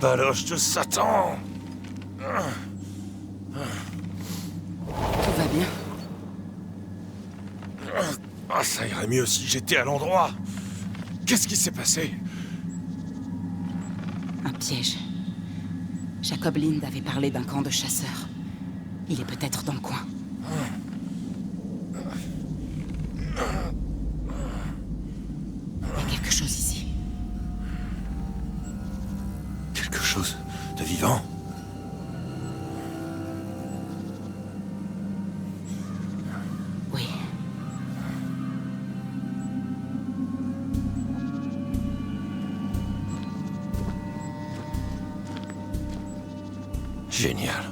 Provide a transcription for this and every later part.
baloche de Satan! Tout va bien. Ah, ça irait mieux si j'étais à l'endroit. Qu'est-ce qui s'est passé? Un piège. Jacob Lind avait parlé d'un camp de chasseurs. Il est peut-être dans le coin. Il y a quelque chose ici. Quelque chose de vivant? Oui. Génial.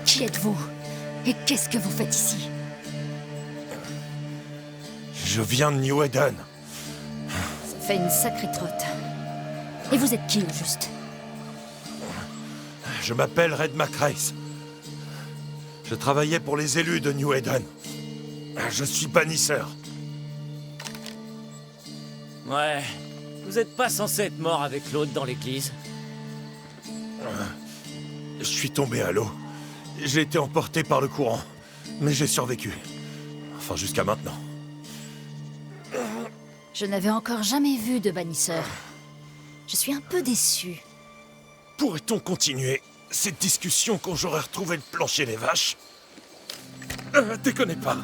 Qui êtes-vous? Et qu'est-ce que vous faites ici? Je viens de New Eden. Ça fait une sacrée trotte. Et vous êtes qui, au juste? Je m'appelle Red McRace. Je travaillais pour les élus de New Eden. Je suis bannisseur. Ouais, vous êtes pas censé être mort avec l'autre dans l'église. Je suis tombé à l'eau. J'ai été emporté par le courant. Mais j'ai survécu. Enfin, jusqu'à maintenant. Je n'avais encore jamais vu de bannisseur. Je suis un peu déçu. Pourrait-on continuer cette discussion quand j'aurai retrouvé le plancher des vaches? Déconnez pas.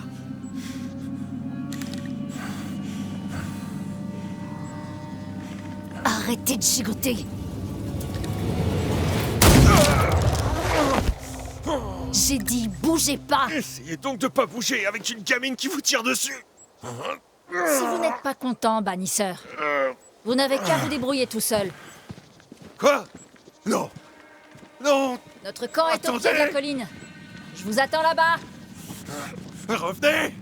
Arrêtez de gigoter. J'ai dit, bougez pas. Essayez donc de pas bouger avec une gamine qui vous tire dessus. Si vous n'êtes pas content, bannisseur, vous n'avez qu'à vous débrouiller tout seul. Quoi? Non. Non. Notre camp est au pied de Attendez. la colline. Je vous attends là-bas. Revenez.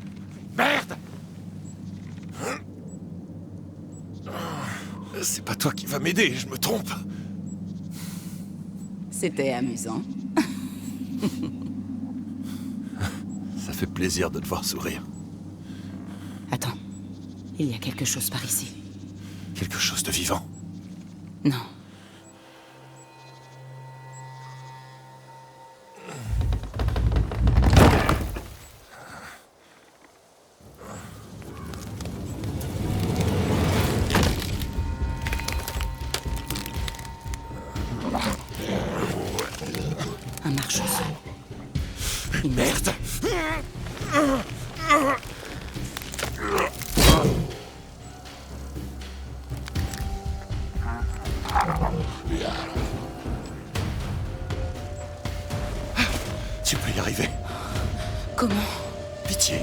Merde. C'est pas toi qui vas m'aider, je me trompe. C'était amusant. Ça fait plaisir de te voir sourire. Attends. Il y a quelque chose par ici. Quelque chose de vivant. Non. Un marche-au-sol. Une Merde. Tu peux y arriver. Comment? Pitié.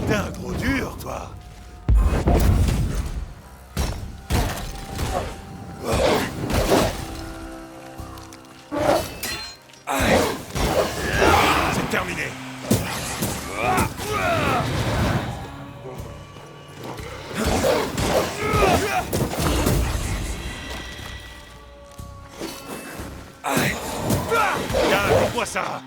T'es un gros dur, toi. C'est terminé. Tiens, dis-moi ça.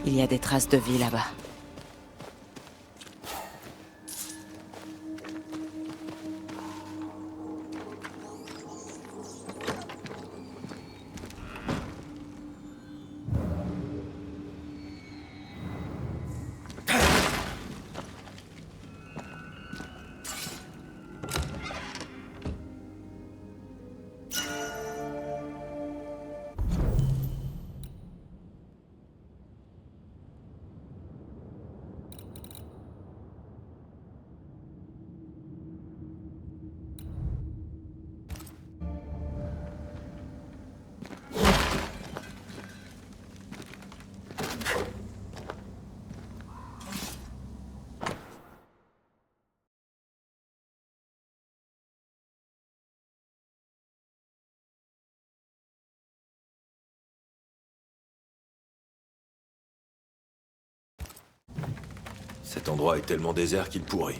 Il y a des traces de vie là-bas. Cet endroit est tellement désert qu'il pourrit.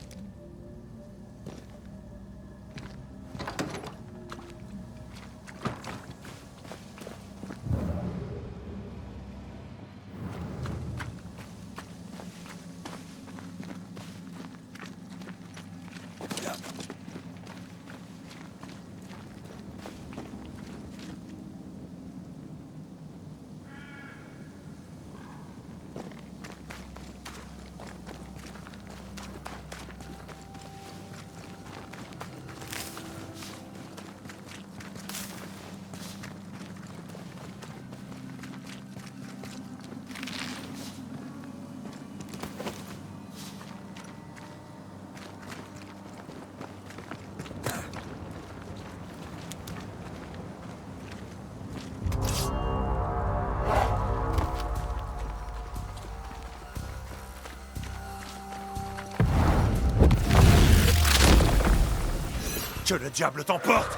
Que le diable t'emporte!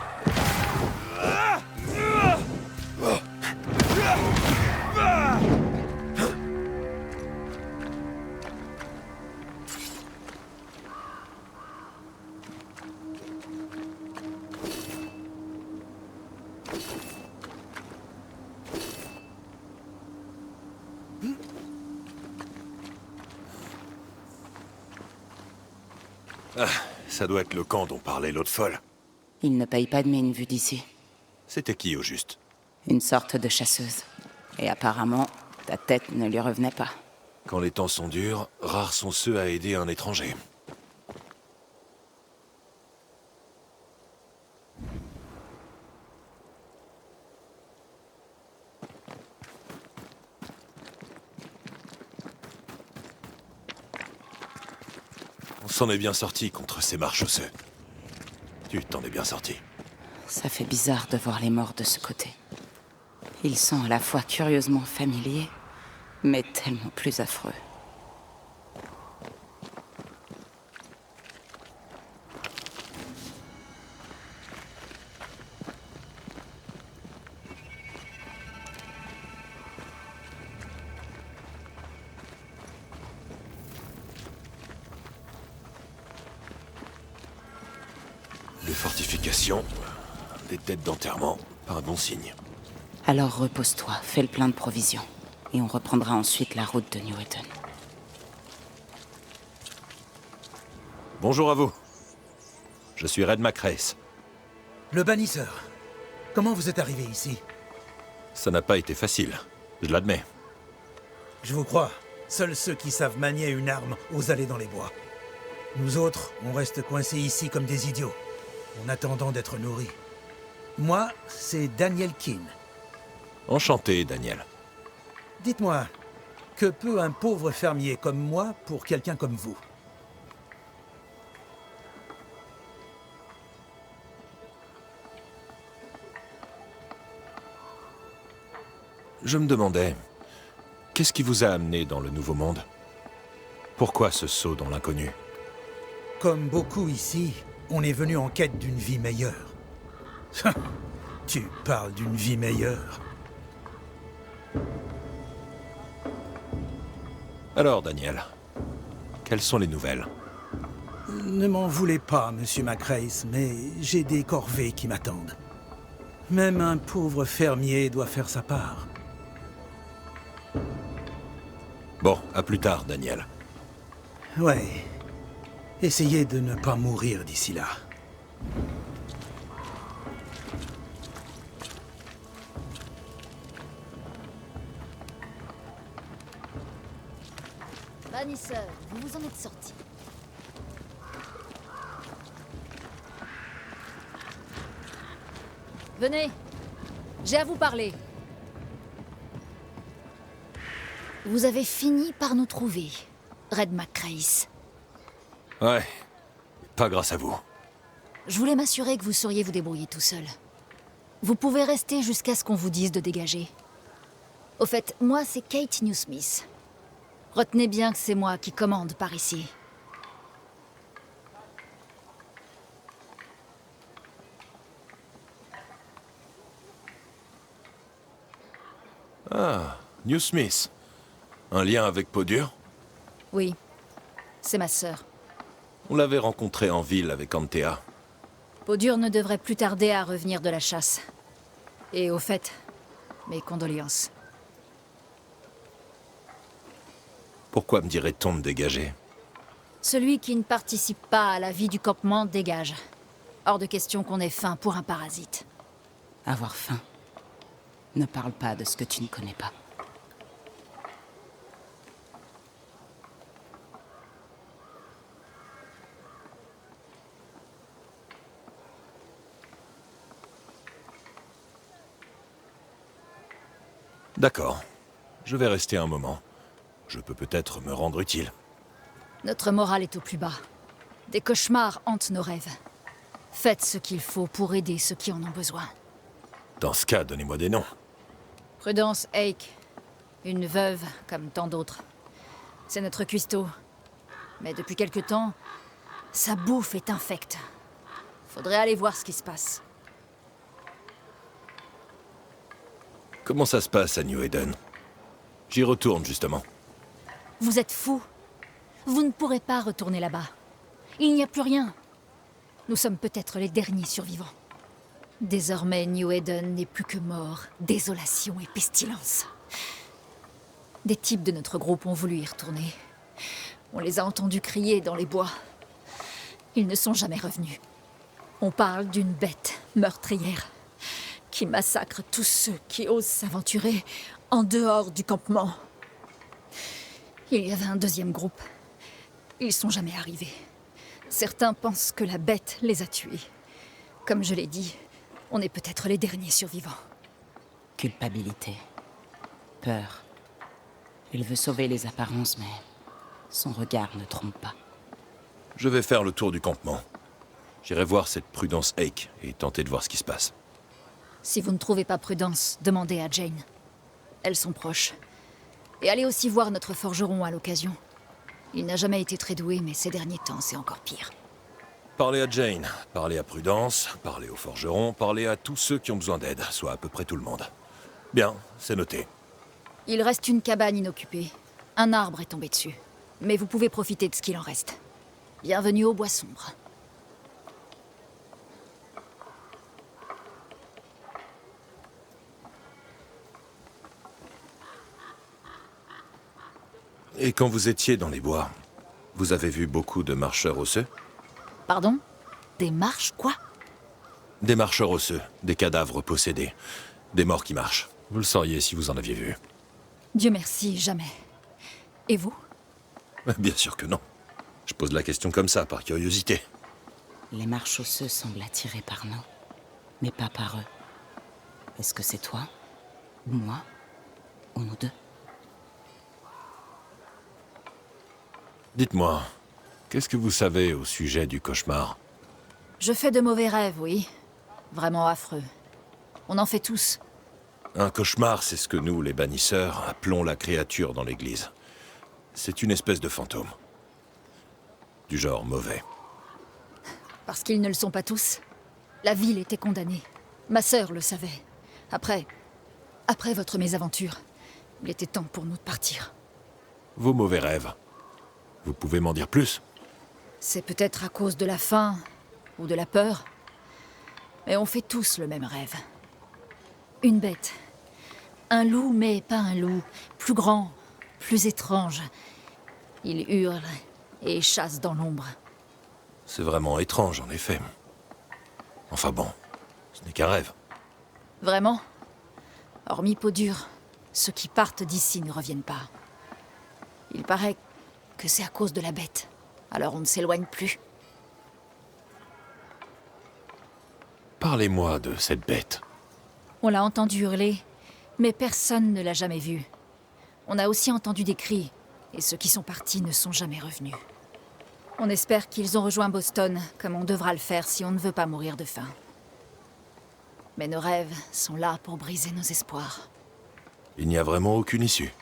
Ah, ça doit être le camp dont parlait l'autre folle. Il ne paye pas de mine vu d'ici. C'était qui au juste? Une sorte de chasseuse. Et apparemment, ta tête ne lui revenait pas. Quand les temps sont durs, rares sont ceux à aider un étranger. On s'en est bien sorti contre ces marchausseux. Tu t'en es bien sorti. Ça fait bizarre de voir les morts de ce côté. Ils sont à la fois curieusement familiers, mais tellement plus affreux. Les fortifications, des têtes d'enterrement, pas un bon signe. Alors repose-toi, fais le plein de provisions. Et on reprendra ensuite la route de Newton. Bonjour à vous. Je suis Red Macrace. Le bannisseur. Comment vous êtes arrivé ici? Ça n'a pas été facile, je l'admets. Je vous crois. Seuls ceux qui savent manier une arme osent aller dans les bois. Nous autres, on reste coincés ici comme des idiots, en attendant d'être nourris. Moi, c'est Daniel Keane. Enchanté, Daniel. Dites-moi, que peut un pauvre fermier comme moi pour quelqu'un comme vous? Je me demandais, qu'est-ce qui vous a amené dans le Nouveau Monde? Pourquoi ce saut dans l'inconnu? Comme beaucoup ici, on est venu en quête d'une vie meilleure. Tu parles d'une vie meilleure. Alors, Daniel, quelles sont les nouvelles? Ne m'en voulez pas, Monsieur Macrace, mais j'ai des corvées qui m'attendent. Même un pauvre fermier doit faire sa part. Bon, à plus tard, Daniel. Ouais. Essayez de ne pas mourir d'ici là. Bannisseur, vous vous en êtes sorti. Venez, j'ai à vous parler. Vous avez fini par nous trouver, Red Macrace. Ouais, pas grâce à vous. Je voulais m'assurer que vous sauriez vous débrouiller tout seul. Vous pouvez rester jusqu'à ce qu'on vous dise de dégager. Au fait, moi, c'est Kate Newsmith. Retenez bien que c'est moi qui commande par ici. Ah, Newsmith. Un lien avec Peau Dure? Oui. c'est ma sœur. On l'avait rencontrée en ville avec Antea. Podur ne devrait plus tarder à revenir de la chasse. Et au fait, mes condoléances. Pourquoi me dirait-on de dégager? Celui qui ne participe pas à la vie du campement dégage. Hors de question qu'on ait faim pour un parasite. Avoir faim. Ne parle pas de ce que tu ne connais pas. D'accord. Je vais rester un moment. Je peux peut-être me rendre utile. Notre morale est au plus bas. Des cauchemars hantent nos rêves. Faites ce qu'il faut pour aider ceux qui en ont besoin. Dans ce cas, donnez-moi des noms. Prudence Hake. Une veuve, comme tant d'autres. C'est notre cuistot. Mais depuis quelque temps, sa bouffe est infecte. Faudrait aller voir ce qui se passe. Comment ça se passe à New Eden? J'y retourne, justement. Vous êtes fous. Vous ne pourrez pas retourner là-bas. Il n'y a plus rien. Nous sommes peut-être les derniers survivants. Désormais, New Eden n'est plus que mort, désolation et pestilence. Des types de notre groupe ont voulu y retourner. On les a entendus crier dans les bois. Ils ne sont jamais revenus. On parle d'une bête meurtrière qui massacre tous ceux qui osent s'aventurer en dehors du campement. Il y avait un deuxième groupe. Ils sont jamais arrivés. Certains pensent que la bête les a tués. Comme je l'ai dit, on est peut-être les derniers survivants. Culpabilité. Peur. Il veut sauver les apparences, mais son regard ne trompe pas. Je vais faire le tour du campement. J'irai voir cette Prudence Hake et tenter de voir ce qui se passe. Si vous ne trouvez pas Prudence, demandez à Jane. Elles sont proches. Et allez aussi voir notre forgeron à l'occasion. Il n'a jamais été très doué, mais ces derniers temps, c'est encore pire. Parlez à Jane, parlez à Prudence, parlez au forgeron, parlez à tous ceux qui ont besoin d'aide, soit à peu près tout le monde. Bien, c'est noté. Il reste une cabane inoccupée. Un arbre est tombé dessus. Mais vous pouvez profiter de ce qu'il en reste. Bienvenue au Bois Sombre. Et quand vous étiez dans les bois, vous avez vu beaucoup de marcheurs osseux? Pardon? Des marches, quoi? Des marcheurs osseux, des cadavres possédés, des morts qui marchent. Vous le sauriez si vous en aviez vu. Dieu merci, jamais. Et vous? Bien sûr que non. Je pose la question comme ça, par curiosité. Les marches osseux semblent attirés par nous, mais pas par eux. Est-ce que c'est toi? Ou moi? Ou nous deux? Dites-moi, qu'est-ce que vous savez au sujet du cauchemar? Je fais de mauvais rêves, oui. Vraiment affreux. On en fait tous. Un cauchemar, c'est ce que nous, les bannisseurs, appelons la créature dans l'église. C'est une espèce de fantôme. Du genre mauvais. Parce qu'ils ne le sont pas tous. La ville était condamnée. Ma sœur le savait. Après votre mésaventure, il était temps pour nous de partir. Vos mauvais rêves. Vous pouvez m'en dire plus? C'est peut-être à cause de la faim ou de la peur. Mais on fait tous le même rêve. Une bête. Un loup, mais pas un loup. Plus grand, plus étrange. Il hurle et chasse dans l'ombre. C'est vraiment étrange, en effet. Enfin bon, ce n'est qu'un rêve. Vraiment? Hormis Podur, ceux qui partent d'ici ne reviennent pas. Il paraît que c'est à cause de la bête. Alors on ne s'éloigne plus. Parlez-moi de cette bête. On l'a entendu hurler, mais personne ne l'a jamais vue. On a aussi entendu des cris, et ceux qui sont partis ne sont jamais revenus. On espère qu'ils ont rejoint Boston, comme on devra le faire si on ne veut pas mourir de faim. Mais nos rêves sont là pour briser nos espoirs. Il n'y a vraiment aucune issue.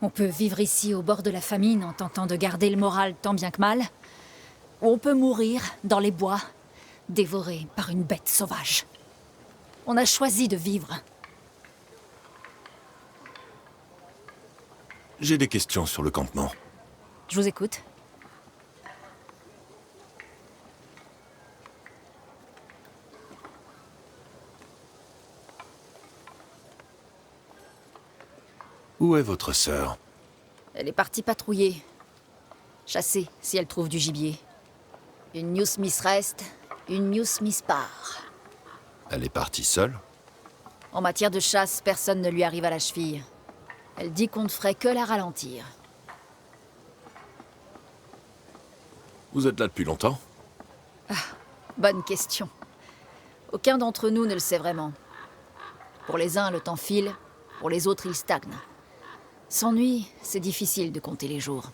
On peut vivre ici au bord de la famine en tentant de garder le moral tant bien que mal, ou on peut mourir dans les bois, dévoré par une bête sauvage. On a choisi de vivre. J'ai des questions sur le campement. Je vous écoute. Où est votre sœur? Elle est partie patrouiller. Chasser, si elle trouve du gibier. Une New Smith reste, une New Smith part. Elle est partie seule? En matière de chasse, personne ne lui arrive à la cheville. Elle dit qu'on ne ferait que la ralentir. Vous êtes là depuis longtemps? Bonne question. Aucun d'entre nous ne le sait vraiment. Pour les uns, le temps file, pour les autres, il stagne. Sans nuit, c'est difficile de compter les jours.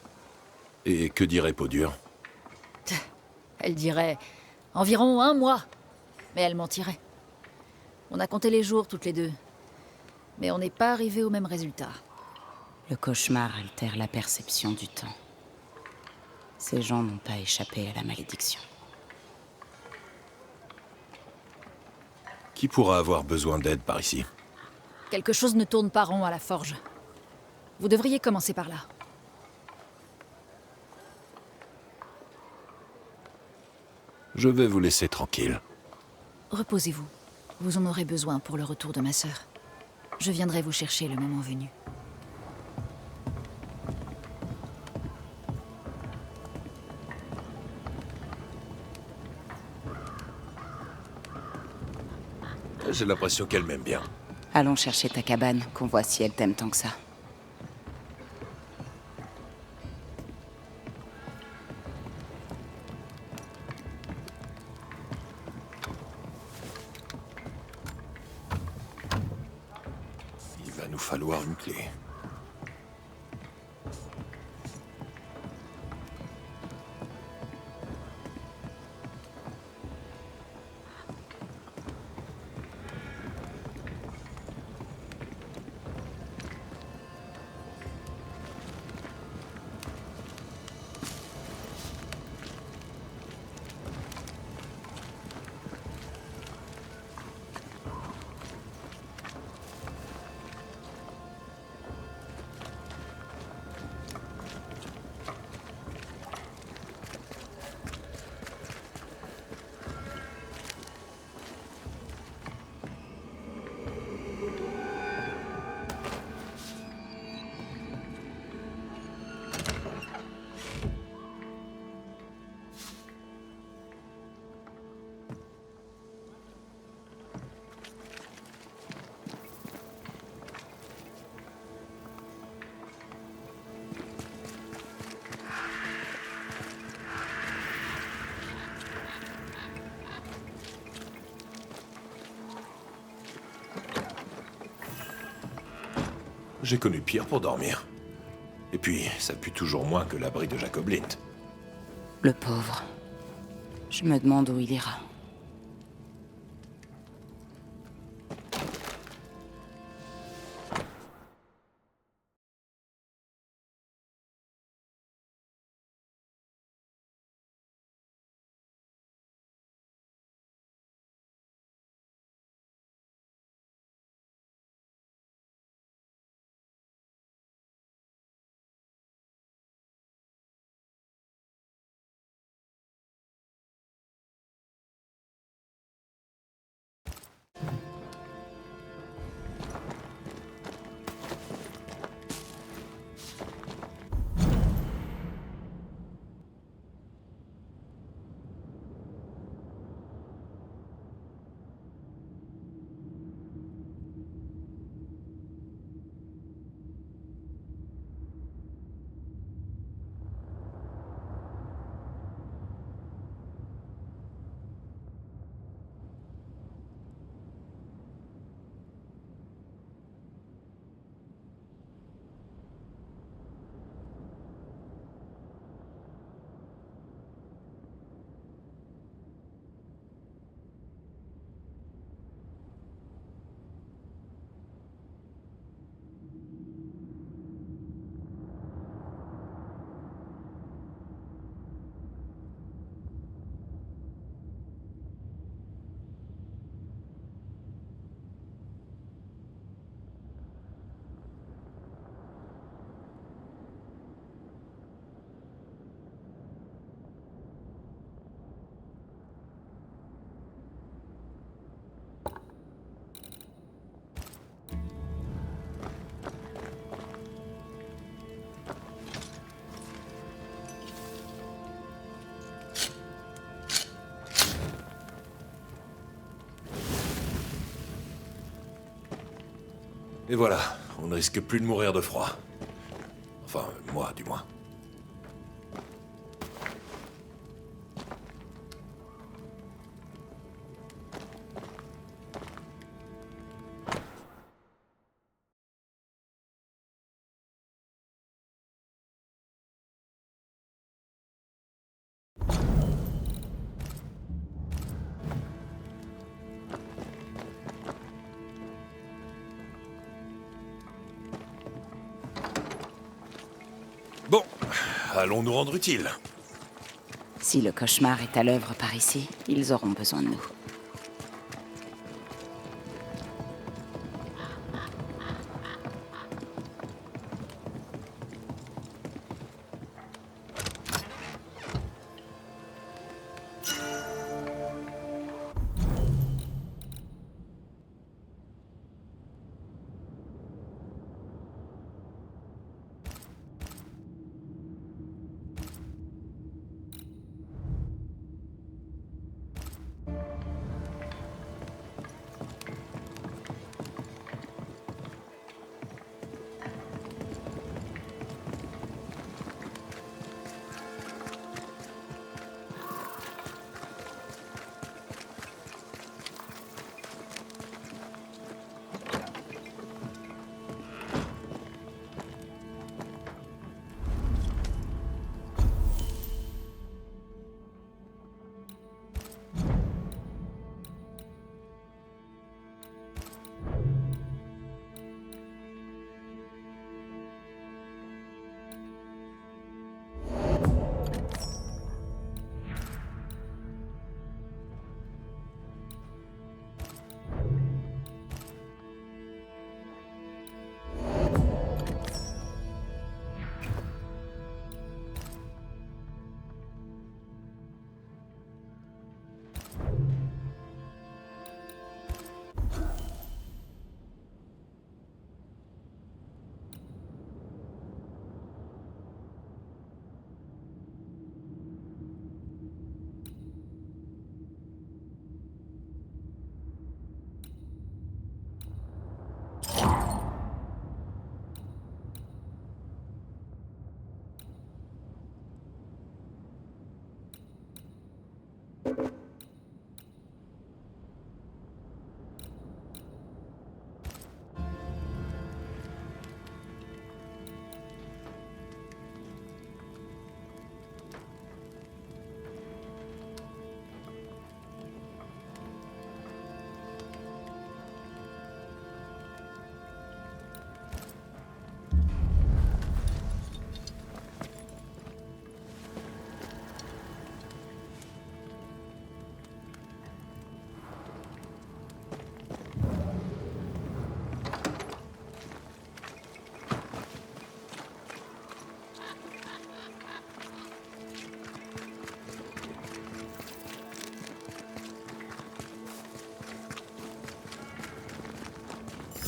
Et que dirait Peau-Dure? Elle dirait environ 1 mois. Mais elle mentirait. On a compté les jours toutes les deux. Mais on n'est pas arrivé au même résultat. Le cauchemar altère la perception du temps. Ces gens n'ont pas échappé à la malédiction. Qui pourra avoir besoin d'aide par ici? Quelque chose ne tourne pas rond à la forge. Vous devriez commencer par là. Je vais vous laisser tranquille. Reposez-vous. Vous en aurez besoin pour le retour de ma sœur. Je viendrai vous chercher le moment venu. J'ai l'impression qu'elle m'aime bien. Allons chercher ta cabane, qu'on voit si elle t'aime tant que ça. Il va nous falloir une clé. J'ai connu pire pour dormir. Et puis, ça pue toujours moins que l'abri de Jacob Lint. Le pauvre. Je me demande où il ira. Et voilà, on ne risque plus de mourir de froid. Enfin, moi, du moins. Bon, allons nous rendre utiles. Si le cauchemar est à l'œuvre par ici, ils auront besoin de nous.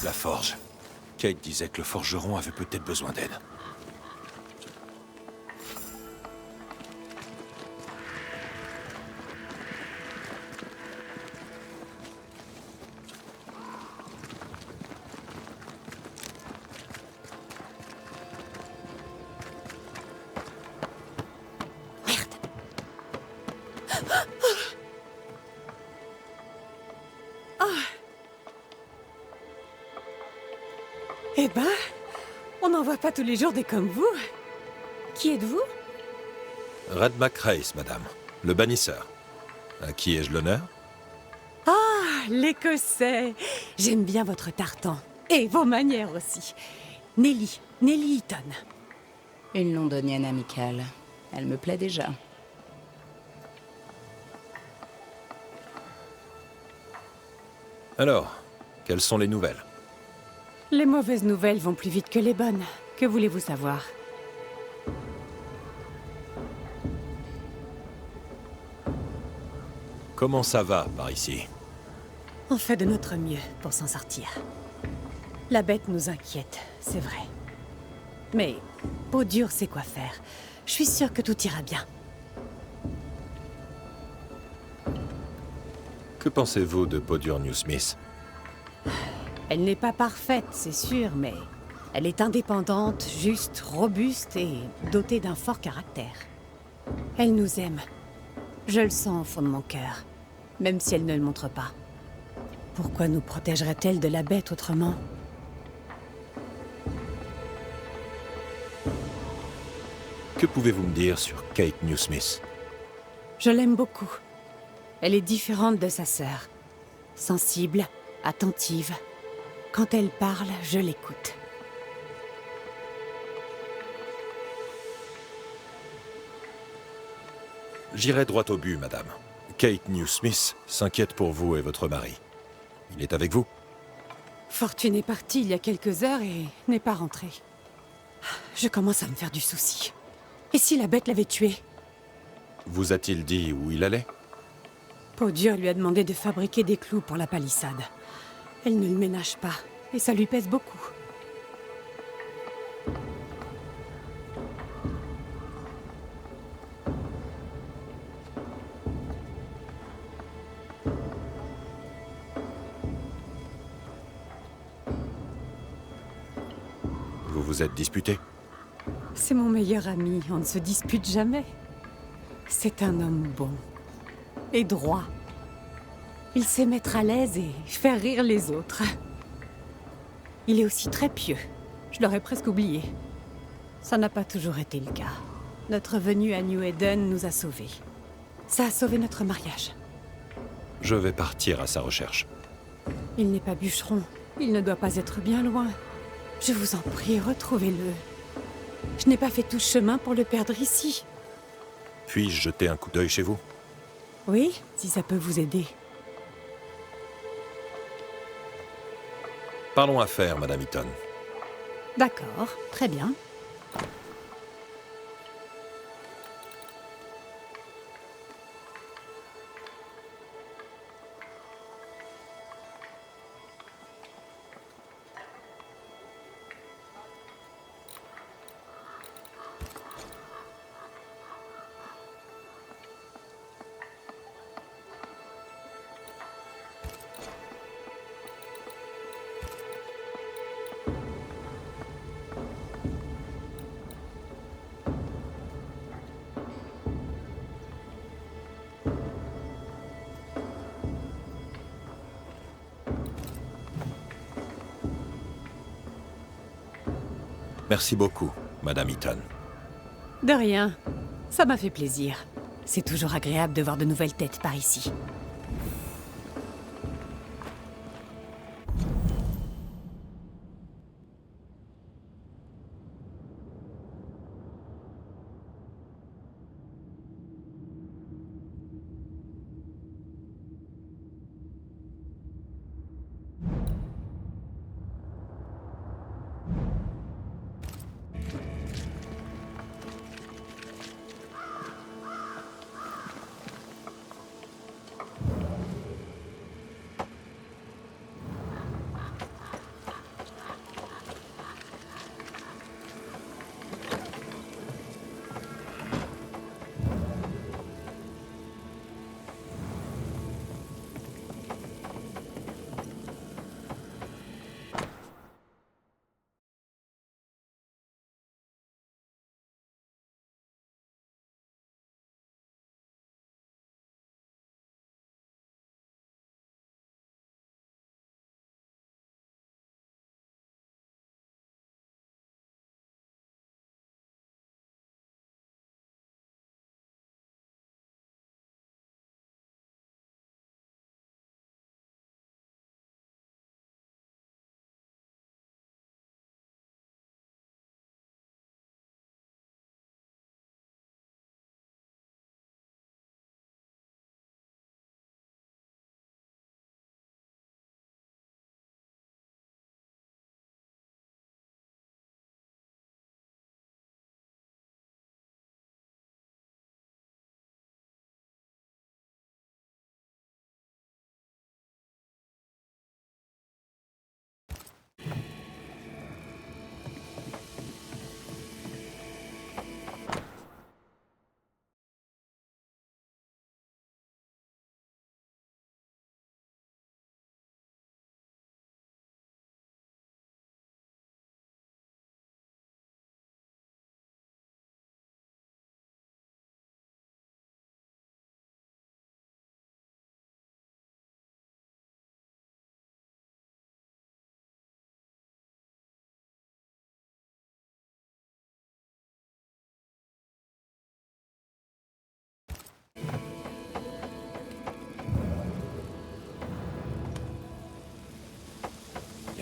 La forge. Kate disait que le forgeron avait peut-être besoin d'aide. Eh ben, on n'en voit pas tous les jours des comme vous. Qui êtes-vous? Red McRace, madame. Le bannisseur. À qui ai-je l'honneur? Ah, l'Écossais. J'aime bien votre tartan. Et vos manières aussi. Nelly Eaton. Une londonienne amicale. Elle me plaît déjà. Alors, quelles sont les nouvelles? Les mauvaises nouvelles vont plus vite que les bonnes. Que voulez-vous savoir? Comment ça va par ici? On fait de notre mieux pour s'en sortir. La bête nous inquiète, c'est vrai. Mais peau dure sait quoi faire. Je suis sûre que tout ira bien. Que pensez-vous de Podur New Smith? Elle n'est pas parfaite, c'est sûr, mais elle est indépendante, juste, robuste et dotée d'un fort caractère. Elle nous aime. Je le sens au fond de mon cœur, même si elle ne le montre pas. Pourquoi nous protégerait-elle de la bête autrement? Que pouvez-vous me dire sur Kate Newsmith? Je l'aime beaucoup. Elle est différente de sa sœur. Sensible, attentive. Quand elle parle, je l'écoute. J'irai droit au but, madame. Kate Newsmith s'inquiète pour vous et votre mari. Il est avec vous? Fortune est partie il y a quelques heures et n'est pas rentrée. Je commence à me faire du souci. Et si la bête l'avait tué? Vous a-t-il dit où il allait? Podur lui a demandé de fabriquer des clous pour la palissade. Elle ne le ménage pas, et ça lui pèse beaucoup. Vous vous êtes disputé? C'est mon meilleur ami, on ne se dispute jamais. C'est un homme bon. Et droit. Il sait mettre à l'aise et faire rire les autres. Il est aussi très pieux. Je l'aurais presque oublié. Ça n'a pas toujours été le cas. Notre venue à New Eden nous a sauvés. Ça a sauvé notre mariage. Je vais partir à sa recherche. Il n'est pas bûcheron. Il ne doit pas être bien loin. Je vous en prie, retrouvez-le. Je n'ai pas fait tout ce chemin pour le perdre ici. Puis-je jeter un coup d'œil chez vous? Oui, si ça peut vous aider. Parlons affaires, madame Eaton. D'accord, très bien. Merci beaucoup, madame Eaton. De rien. Ça m'a fait plaisir. C'est toujours agréable de voir de nouvelles têtes par ici.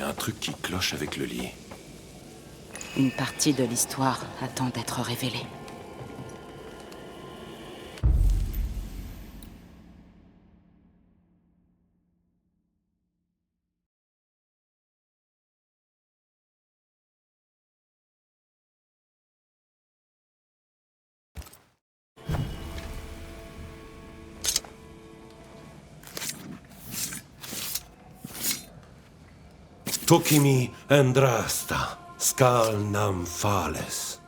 y a un truc qui cloche avec le lit. Une partie de l'histoire attend d'être révélée. Tokimi Andrasta, Skal Nam Fales.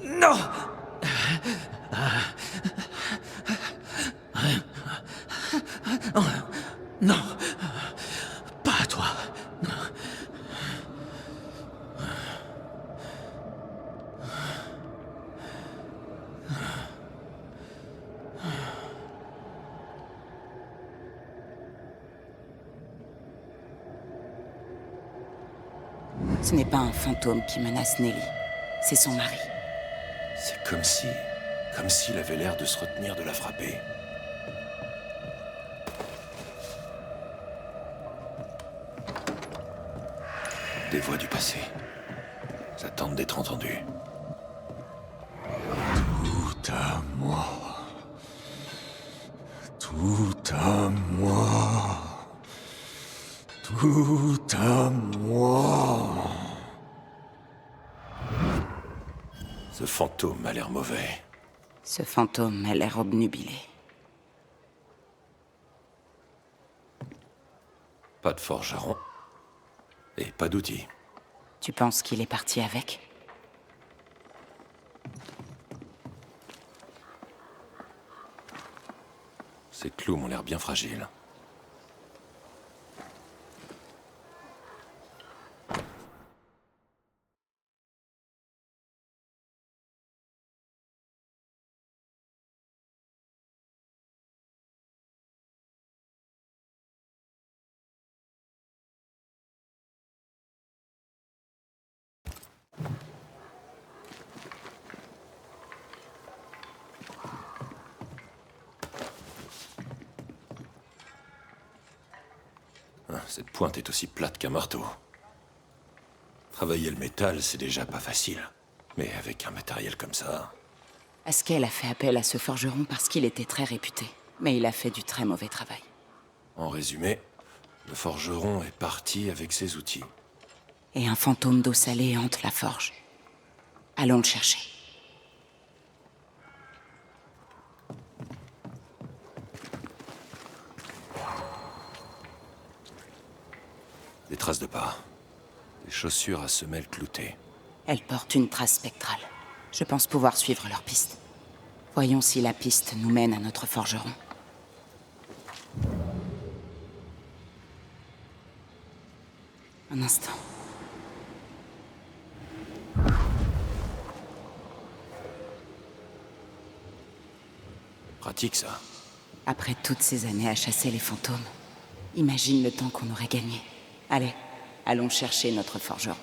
Non! Non! Pas à toi! Ce n'est pas un fantôme qui menace Nelly. C'est son mari. C'est comme s'il avait l'air de se retenir de la frapper. Des voix du passé. Ça tente d'être entendu. Tout à moi. Tout à moi. Tout à moi. Ce fantôme a l'air mauvais. Ce fantôme a l'air obnubilé. Pas de forgeron. Et pas d'outils. Tu penses qu'il est parti avec? Ces clous m'ont l'air bien fragiles. Cette pointe est aussi plate qu'un marteau. Travailler le métal, c'est déjà pas facile. Mais avec un matériel comme ça... Haskell a fait appel à ce forgeron parce qu'il était très réputé. Mais il a fait du très mauvais travail. En résumé, le forgeron est parti avec ses outils. Et un fantôme d'eau salée hante la forge. Allons le chercher. Des traces de pas. Des chaussures à semelles cloutées. Elles portent une trace spectrale. Je pense pouvoir suivre leur piste. Voyons si la piste nous mène à notre forgeron. Un instant. Pratique, ça. Après toutes ces années à chasser les fantômes, imagine le temps qu'on aurait gagné. Allez, allons chercher notre forgeron.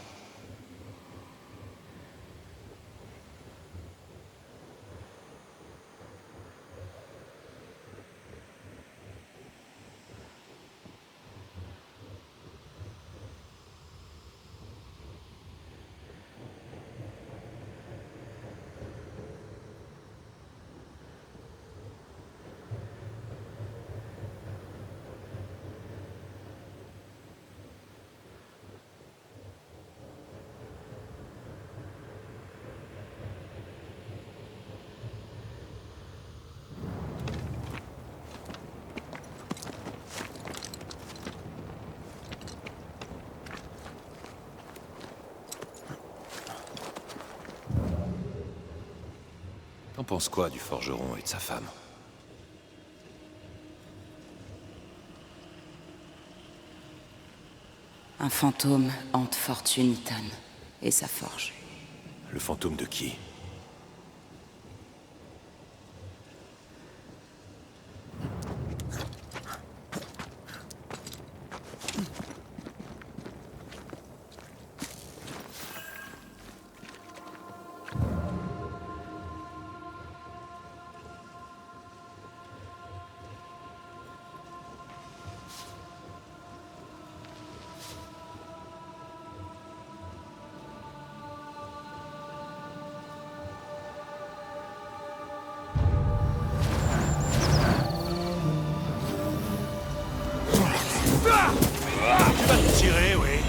T'en penses quoi du forgeron et de sa femme? Un fantôme hante Fortune Eaton et sa forge. Le fantôme de qui? tirer, oui.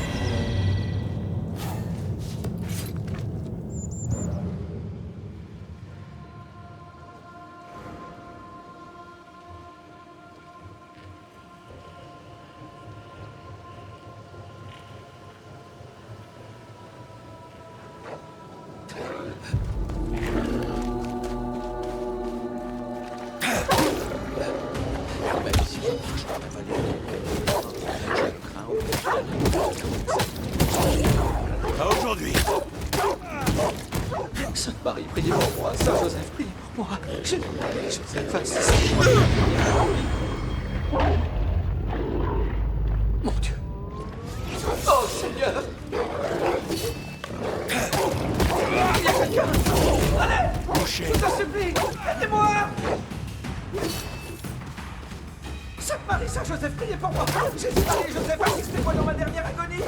Pas aujourd'hui. Sainte Marie, priez pour moi. Saint Joseph, priez pour moi. Joseph, assistez-moi. Mon Dieu. Oh Seigneur. Il y a quelqu'un. Allez. Bouchez. Je t'en supplie. Aidez-moi. Sainte Marie, Saint Joseph, priez pour moi. Jésus, Marie et Joseph, assistez-moi dans ma dernière agonie.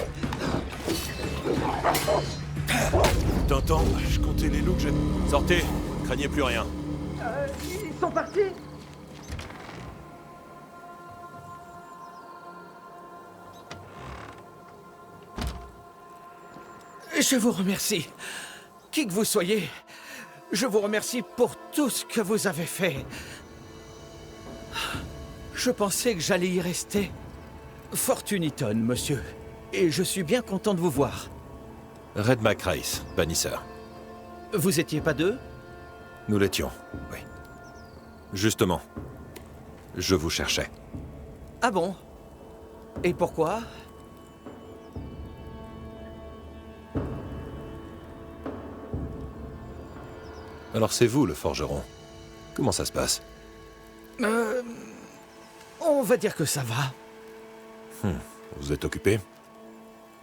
T'entends? Je comptais les loups que j'ai... Sortez, craignez plus rien. Ils sont partis. Je vous remercie. Qui que vous soyez, je vous remercie pour tout ce que vous avez fait. Je pensais que j'allais y rester. Fortuniton, monsieur. Et je suis bien content de vous voir. Red McRace, bannisseur. Vous étiez pas deux? Nous l'étions, oui. Justement, je vous cherchais. Ah bon? Et pourquoi? Alors c'est vous, le forgeron. Comment ça se passe? On va dire que ça va. Vous êtes occupé?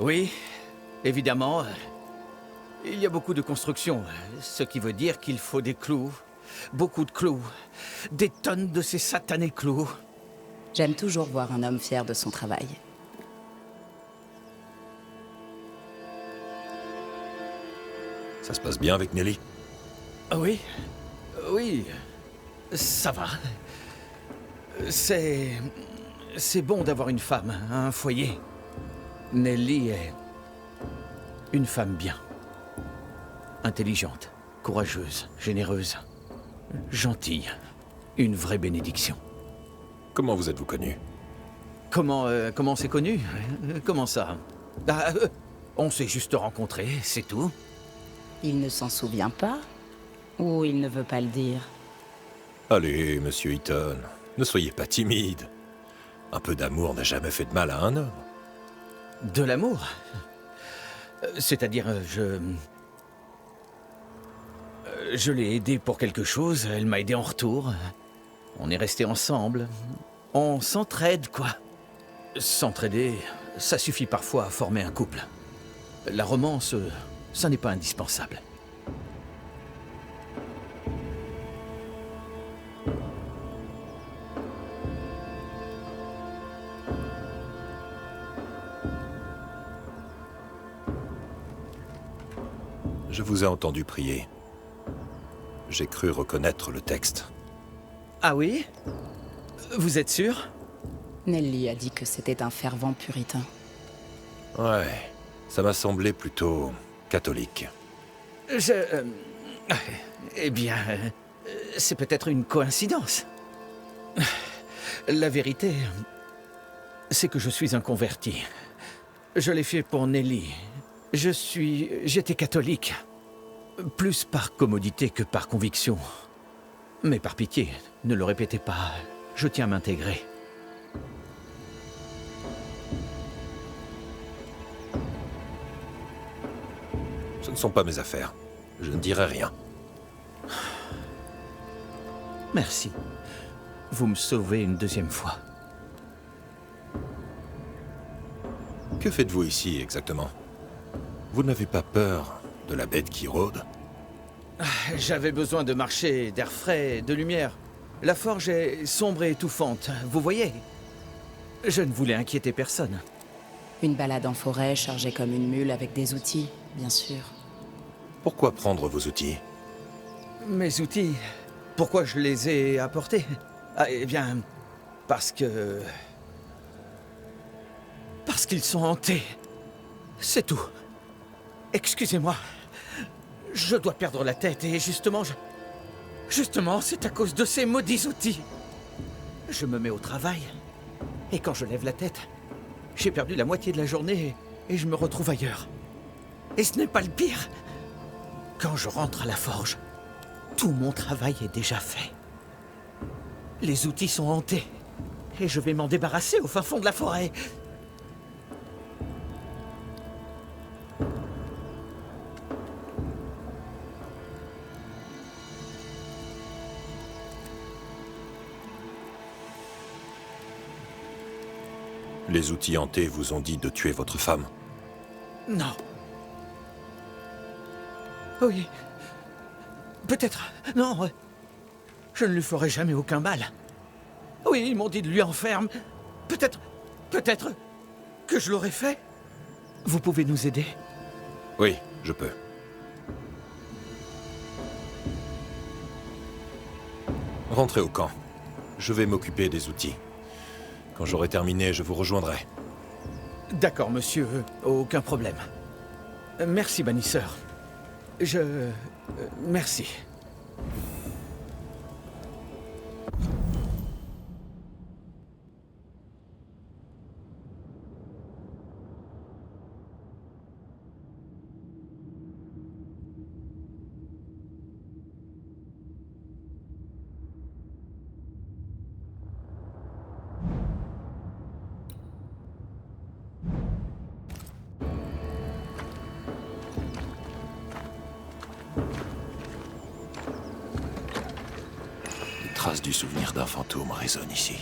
Oui, évidemment. Il y a beaucoup de construction, ce qui veut dire qu'il faut des clous. Beaucoup de clous. Des tonnes de ces satanés clous. J'aime toujours voir un homme fier de son travail. Ça se passe bien avec Nelly? Ah oui, oui, ça va. C'est bon d'avoir une femme, un foyer. Nelly est une femme bien. Intelligente, courageuse, généreuse, gentille. Une vraie bénédiction. Comment vous êtes-vous connu? Comment on s'est connus? Comment ça? On s'est juste rencontrés, c'est tout. Il ne s'en souvient pas? Ou il ne veut pas le dire? Allez, monsieur Eaton, ne soyez pas timide. Un peu d'amour n'a jamais fait de mal à un homme. De l'amour? C'est-à-dire, je l'ai aidée pour quelque chose, elle m'a aidé en retour. On est restés ensemble. On s'entraide, quoi. S'entraider, ça suffit parfois à former un couple. La romance, ça n'est pas indispensable. Je vous ai entendu prier. J'ai cru reconnaître le texte. Ah oui? Vous êtes sûr? Nelly a dit que c'était un fervent puritain. Ouais, ça m'a semblé plutôt catholique. Eh bien, c'est peut-être une coïncidence. La vérité, c'est que je suis un converti. Je l'ai fait pour Nelly. J'étais catholique. Plus par commodité que par conviction. Mais par pitié, ne le répétez pas. Je tiens à m'intégrer. Ce ne sont pas mes affaires. Je ne dirai rien. Merci. Vous me sauvez une deuxième fois. Que faites-vous ici, exactement? Vous n'avez pas peur de la bête qui rôde? J'avais besoin de marcher, d'air frais, de lumière. La forge est sombre et étouffante, vous voyez? Je ne voulais inquiéter personne. Une balade en forêt chargée comme une mule avec des outils, bien sûr. Pourquoi prendre vos outils? Mes outils, pourquoi je les ai apportés? Ah, eh bien, parce que Parce qu'ils sont hantés. C'est tout. Excusez-moi. Je dois perdre la tête et justement, c'est à cause de ces maudits outils. Je me mets au travail et quand je lève la tête, j'ai perdu la moitié de la journée et je me retrouve ailleurs. Et ce n'est pas le pire. Quand je rentre à la forge, tout mon travail est déjà fait. Les outils sont hantés et je vais m'en débarrasser au fin fond de la forêt. Les outils hantés vous ont dit de tuer votre femme. Non. Oui. Peut-être. Non. Je ne lui ferai jamais aucun mal. Oui, ils m'ont dit de lui enfermer. Peut-être que je l'aurais fait. Vous pouvez nous aider? Oui, je peux. Rentrez au camp. Je vais m'occuper des outils. Quand j'aurai terminé, je vous rejoindrai. D'accord, monsieur. Aucun problème. Merci, bannisseur. Merci. Les traces du souvenir d'un fantôme résonnent ici.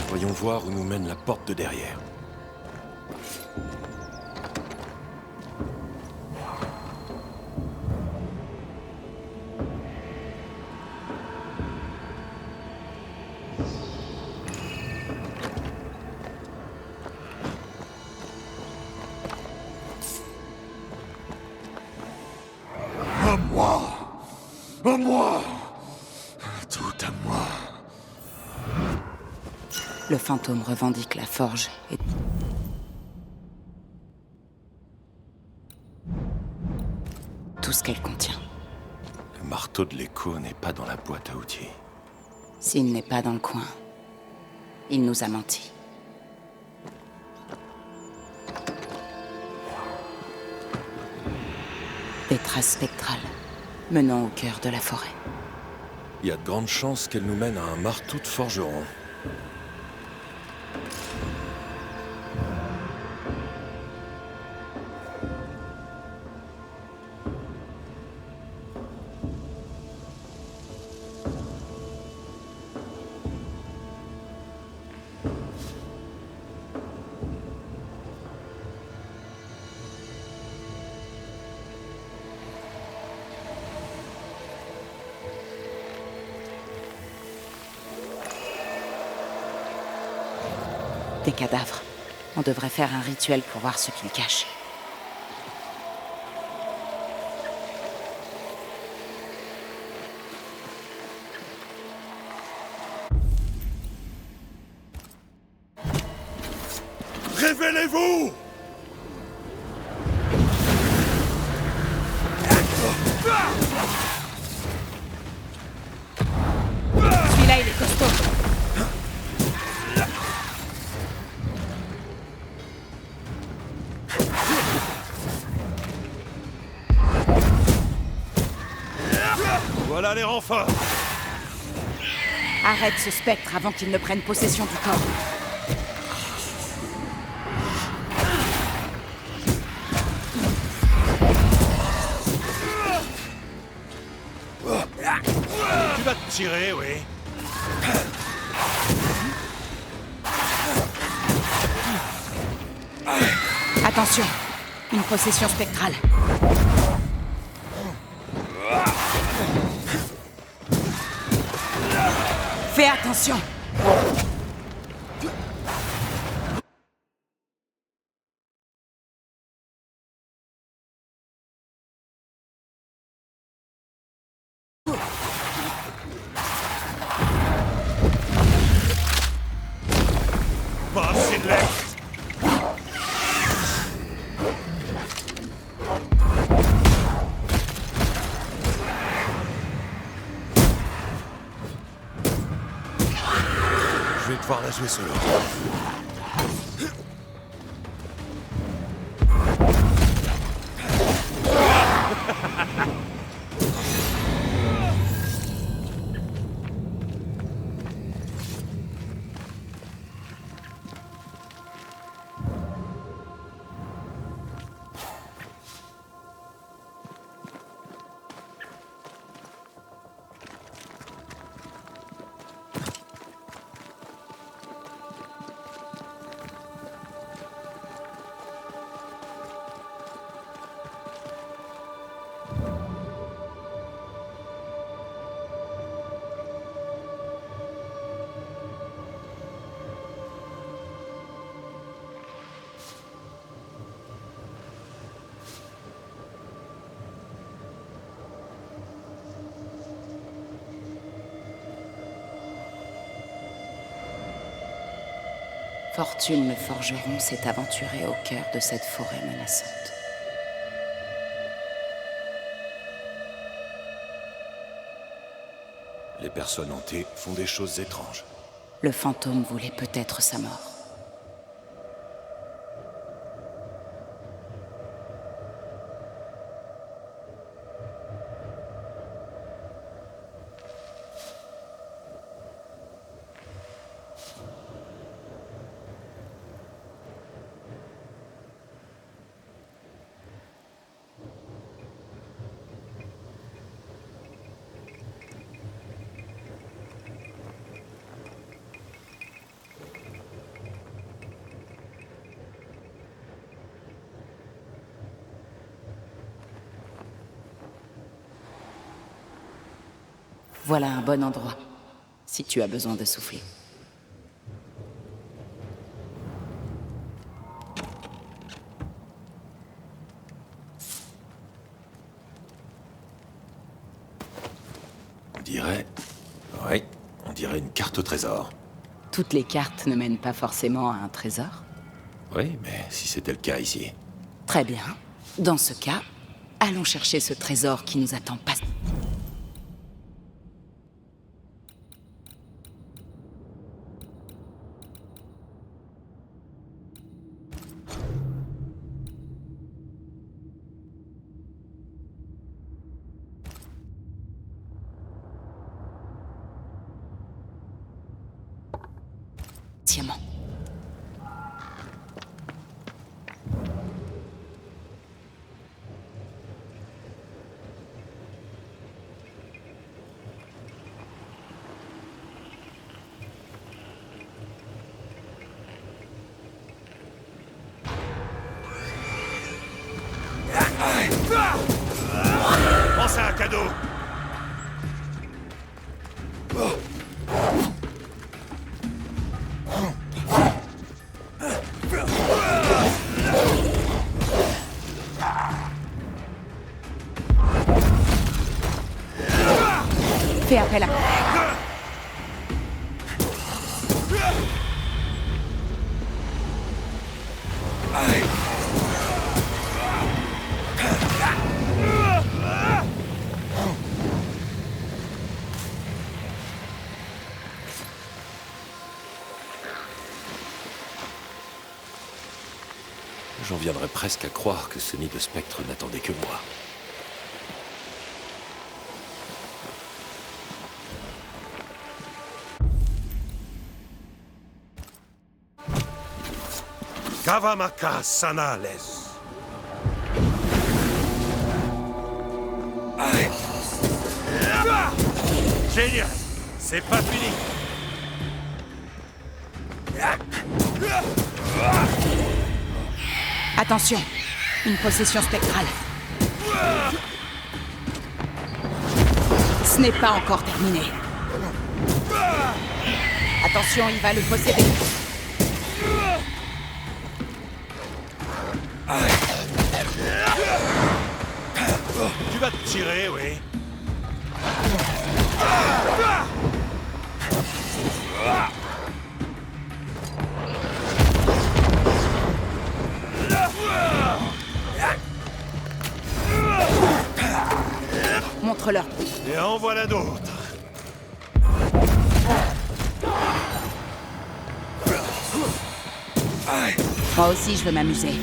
Voyons voir où nous mène la porte de derrière. À moi! À moi! Tout à moi! Le fantôme revendique la forge et... tout ce qu'elle contient. Le marteau de l'écho n'est pas dans la boîte à outils. S'il n'est pas dans le coin, il nous a menti. Des traces spectrales menant au cœur de la forêt. Il y a de grandes chances qu'elle nous mène à un marteau de forgeron. Des cadavres. On devrait faire un rituel pour voir ce qu'ils cachent. Révélez-vous! Celui-là, il est costaud. Voilà les renforts! Arrête ce spectre avant qu'il ne prenne possession du corps. Tu vas te tirer, oui. Attention, une possession spectrale. Fais attention. Passez de l'Est. Je vais devoir la jouer solo. Fortune le forgeron s'est aventuré au cœur de cette forêt menaçante. Les personnes hantées font des choses étranges. Le fantôme voulait peut-être sa mort. Voilà un bon endroit, si tu as besoin de souffler. On dirait... Oui, on dirait une carte au trésor. Toutes les cartes ne mènent pas forcément à un trésor. Oui, mais si c'était le cas ici... Très bien. Dans ce cas, allons chercher ce trésor qui nous attend pas. Diamant. Pense à un cadeau. Fais appel à... J'en viendrais presque à croire que ce nid de spectre n'attendait que moi. Kavamaka Sanales. Génial. C'est pas fini. Attention, une possession spectrale. Ce n'est pas encore terminé. Attention, il va le posséder. Tu vas te tirer, oui. Montre-leur. Et en voilà d'autres. Moi aussi, je veux m'amuser.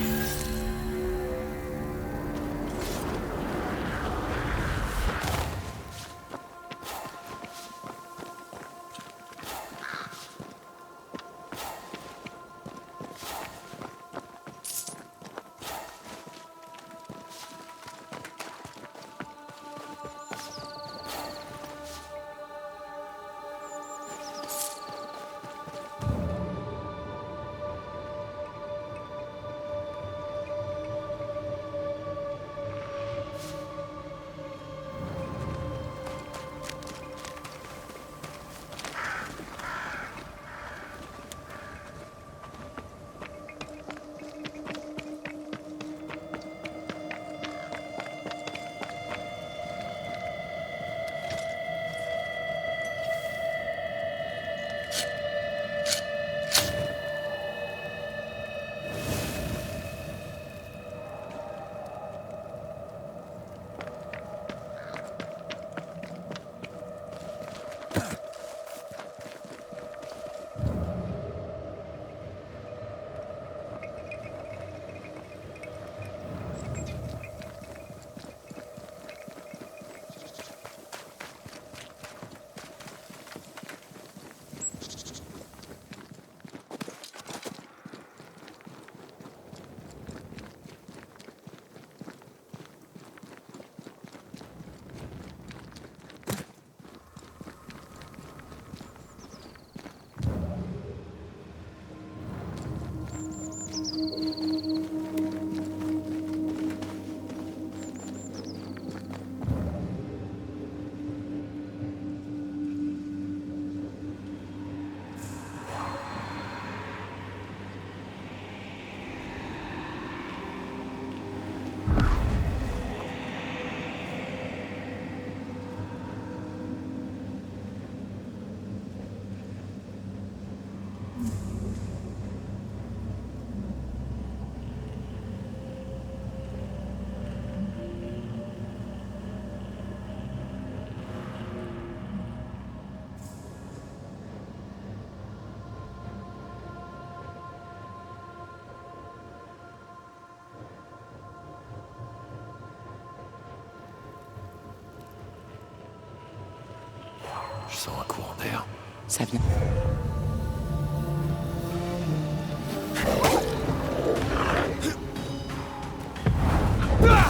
Je sens un courant d'air. Ça vient.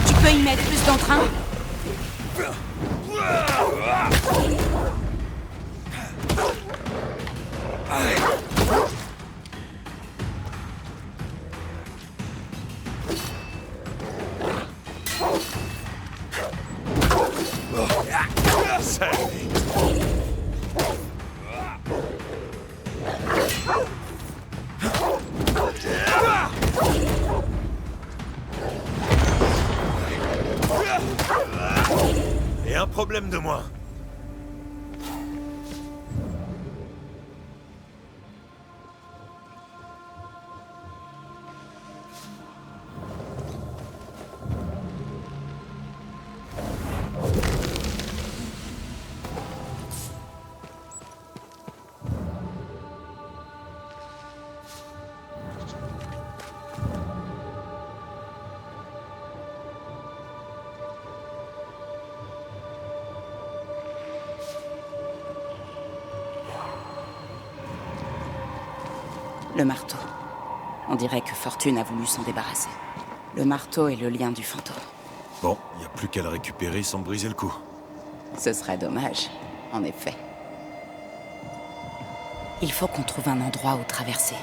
Tu peux y mettre plus d'entrain? Et un problème de moins. Le marteau. On dirait que Fortune a voulu s'en débarrasser. Le marteau est le lien du fantôme. Bon, il n'y a plus qu'à le récupérer sans briser le cou. Ce serait dommage. en effet. Il faut qu'on trouve un endroit où traverser.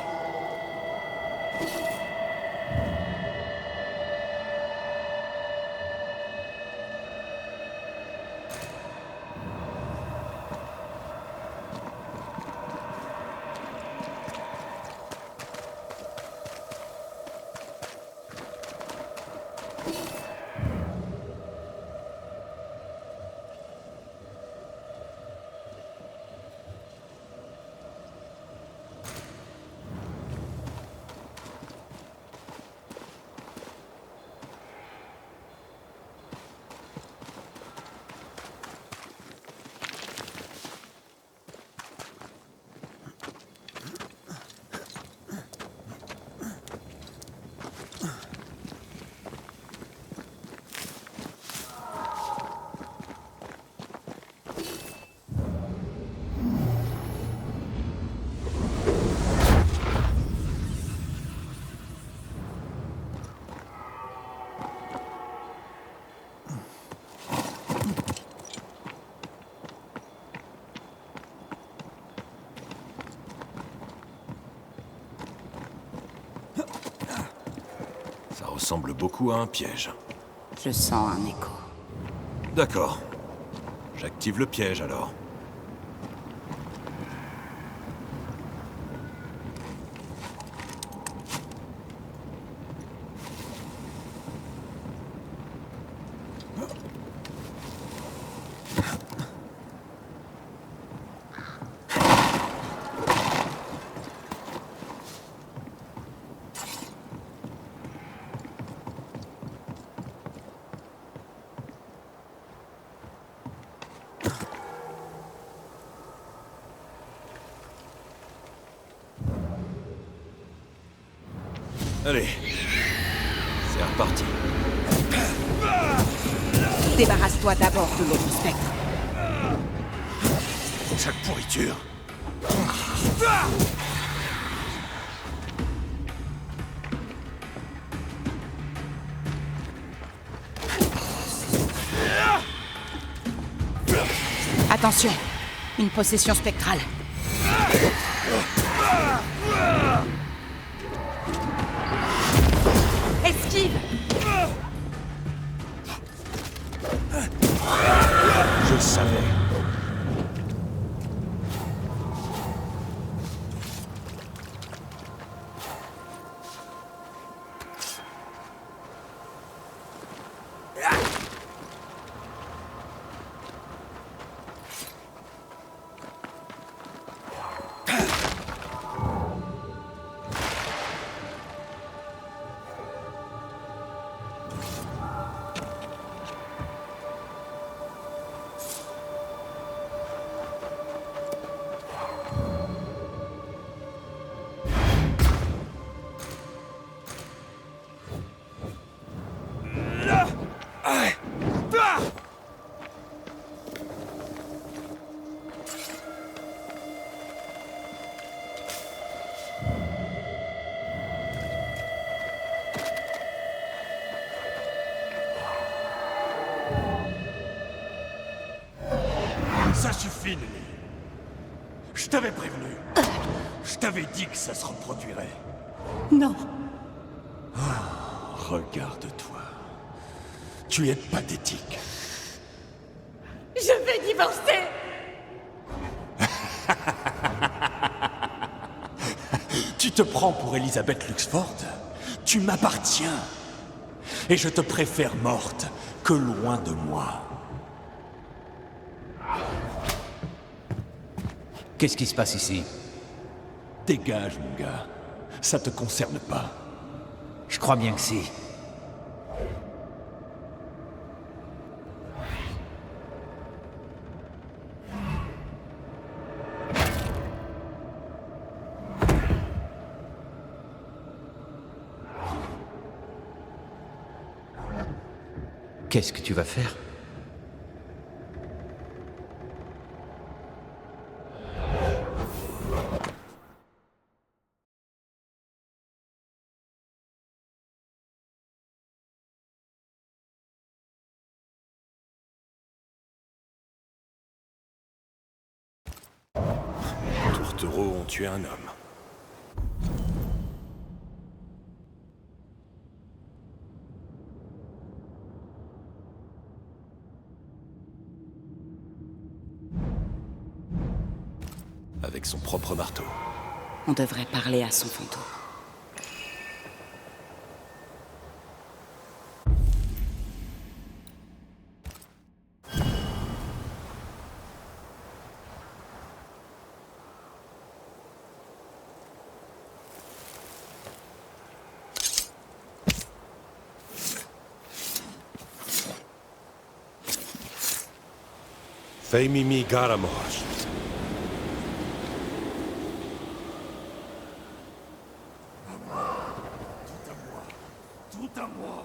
Ça ressemble beaucoup à un piège. Je sens un écho. D'accord. J'active le piège alors. Allez, c'est reparti. Débarrasse-toi d'abord de l'autre spectre. Chaque pourriture. Attention, une possession spectrale. Esquive! Je savais. Ça suffit, Nelly. Je t'avais prévenu. Je t'avais dit que ça se reproduirait. Non. Regarde-toi. Tu es pathétique. Je vais divorcer. Tu te prends pour Elizabeth Luxford? Tu m'appartiens. Et je te préfère morte que loin de moi. Qu'est-ce qui se passe ici? Dégage, mon gars. Ça te concerne pas. Je crois bien que si. Qu'est-ce que tu vas faire? taureaux ont tué un homme. Avec son propre marteau. On devrait parler à son fantôme. Feimimi Garamos. Tout à moi.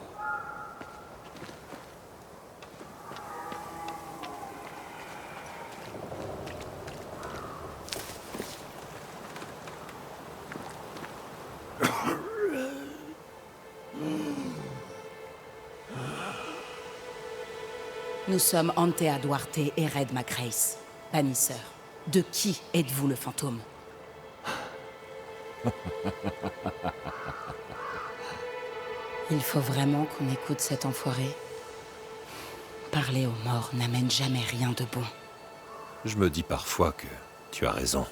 Nous sommes Antea Duarte et Red Macrace, bannisseurs. De qui êtes-vous le fantôme? Il faut vraiment qu'on écoute cet enfoiré. Parler aux morts n'amène jamais rien de bon. Je me dis parfois que tu as raison.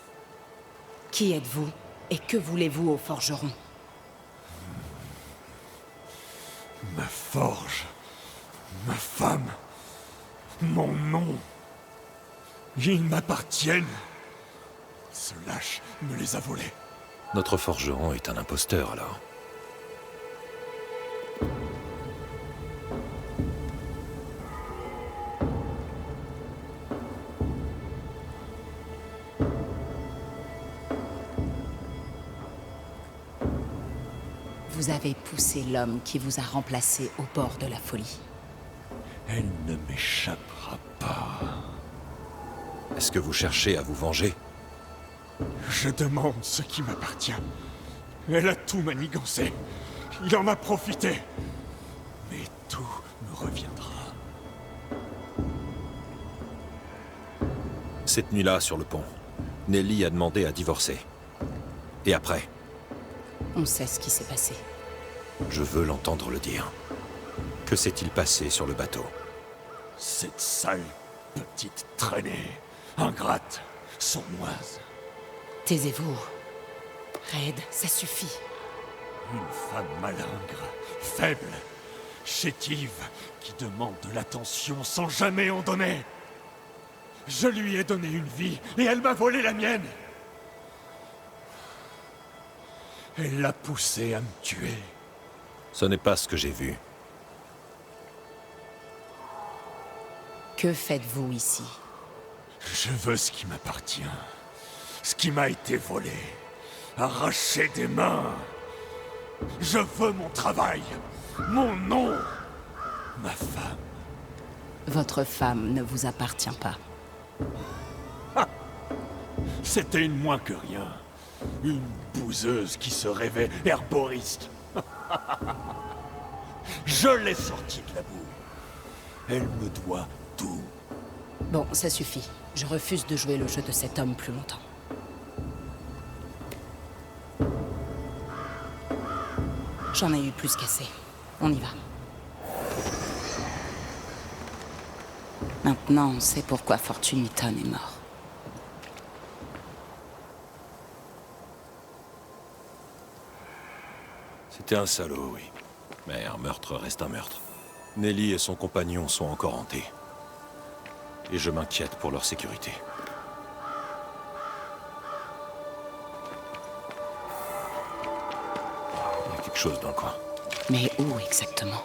Qui êtes-vous et que voulez-vous au forgeron? Ma forge. Ma femme. Mon nom. Ils m'appartiennent. Ce lâche me les a volés. Notre forgeron est un imposteur, alors. Vous avez poussé l'homme qui vous a remplacé au bord de la folie. Elle ne m'échappera pas. Est-ce que vous cherchez à vous venger? Je demande ce qui m'appartient. Elle a tout manigancé. Il en a profité. Mais tout me reviendra. Cette nuit-là, sur le pont, Nelly a demandé à divorcer. Et après? On sait ce qui s'est passé. Je veux l'entendre le dire. Que s'est-il passé sur le bateau? Cette sale petite traînée, ingrate, sournoise. Taisez-vous. Red, ça suffit. Une femme malingre, faible, chétive, qui demande de l'attention sans jamais en donner. Je lui ai donné une vie et elle m'a volé la mienne. Elle l'a poussé à me tuer. Ce n'est pas ce que j'ai vu. Que faites-vous ici? Je veux ce qui m'appartient. Ce qui m'a été volé. Arraché des mains. Je veux mon travail. Mon nom. Ma femme. Votre femme ne vous appartient pas. C'était une moins que rien. Une bouseuse qui se rêvait herboriste. Je l'ai sortie de la boue. Elle me doit tout. Bon, ça suffit. Je refuse de jouer le jeu de cet homme plus longtemps. J'en ai eu plus qu'assez. On y va. Maintenant, on sait pourquoi Fortune Eaton est mort. C'était un salaud, oui. Mais un meurtre reste un meurtre. Nelly et son compagnon sont encore hantés. Et je m'inquiète pour leur sécurité. Il y a quelque chose dans le coin. Mais où exactement?